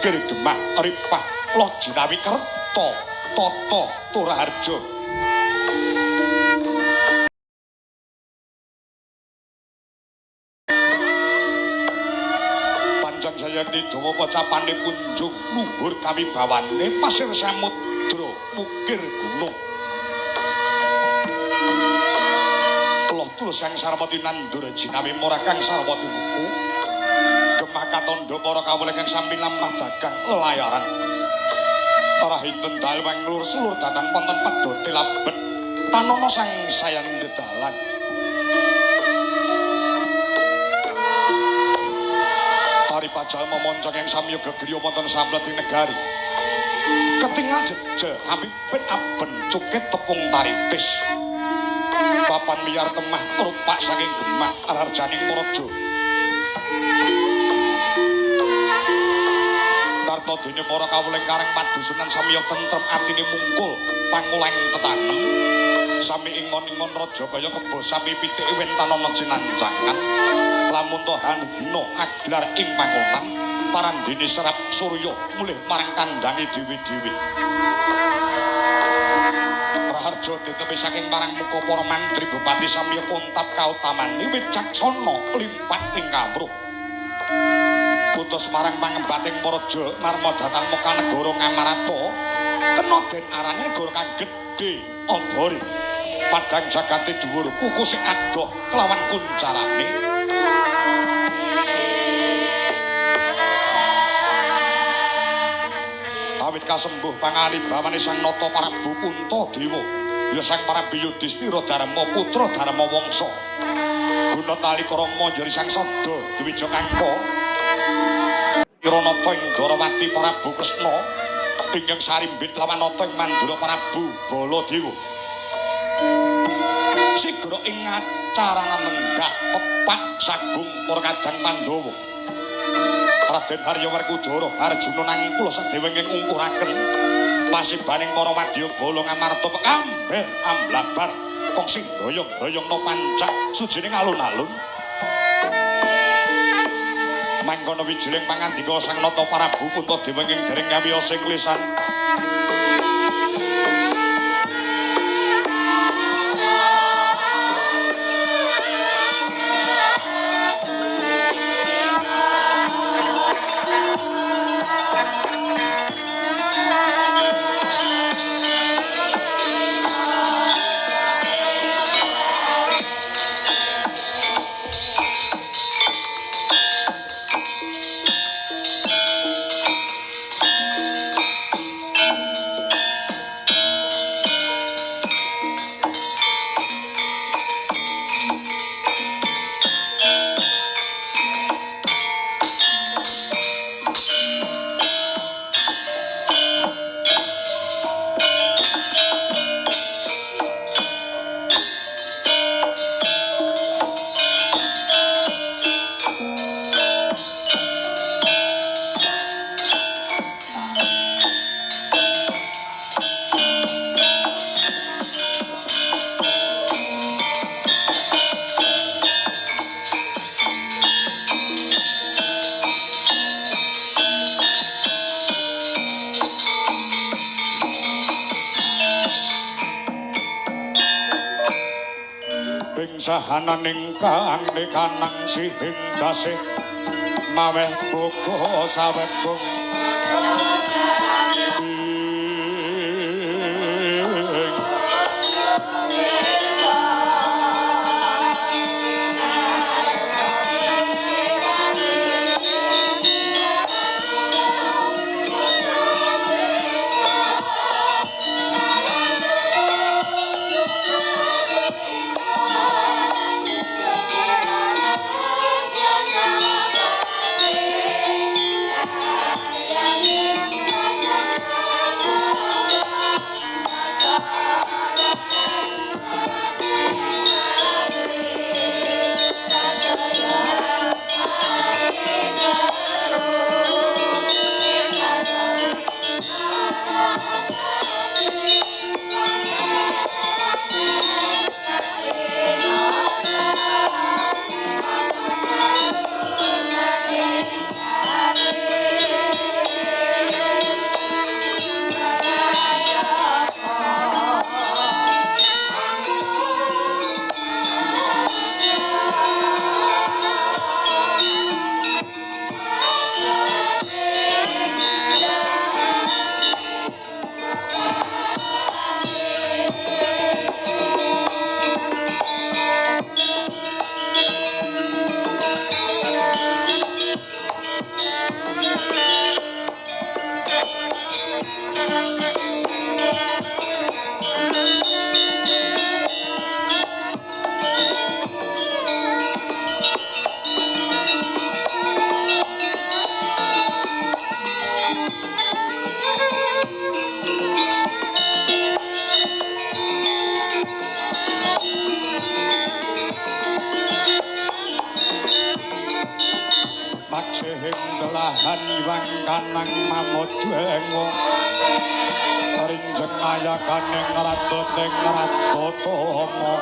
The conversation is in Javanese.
Mukir Gemah Ripah Lojinawi Kerto Toto Turaharjo Panjang Sayakti dawa pocapane punjung luhur kawibawane pasir samudra Mukir gunung Loh tulus Sang Sarwati nandur jinawi mora Kang Sarwati wuku Gemah katondo para kawula kang sami lampah dagang lelayaran Tarahintun dalwang lur sulur datang wonten padote labet tanana sang sayang dedalan Tari pajal memonjok yang sami yoga griya wonten samplati negari ketingal jeje habibet aben cukit tepung taritis papan miyar temah rupak saking Gemah Ararjaning Maraja Karta dene para kawuling karang padusunan samiya tentrem atine mungkul pangulang tetanem sami ingon-ingon raja kaya kebo sami pitik wentanana cinancangan lamun tohan hina aglar ing pangonan parandene serap surya mulih marang kandange dewi-dewi Raharja ditepi saking marang muka para mantri bupati samiya kontap kautamane wicaksana limpah ing kawruh putus marang pangembating Maraja Narmadatan Mokanegara Ngamarata kena den arane negara kang gedhe abari padang jagate dhuwur kuku sing adoh kelawan kuncarane awit kasembuh panganibawane Sang Nata Prabu Puntadewa ya Sang Prabu Yudhistira Darma putra Darma Wangsa guna tali krama njari Sang Sada Dwija Kangka Iranata ing Darawati Prabu Kresna ingkang sarimbit lawan nata ing Mandura Prabu Baladewa sigra ing acara nenggah pepak sagung para kadang Pandhawa Raden Haryawerkudara Arjuna nanging kula sadewenging ungkuraken pasibaning para wadyabala ngamarta pekamber amblabar kong sing doyong-doyongna pancak sujining alun-alun mangkono wijiling pangandika Sang Nata Prabu Puntadewa ing dereng kawiyasa ing lisan sahananing kang kanang sihing tasih maweh boga sawebung nang mamojengo rinjeng ayakaning ratu ting ratu tomo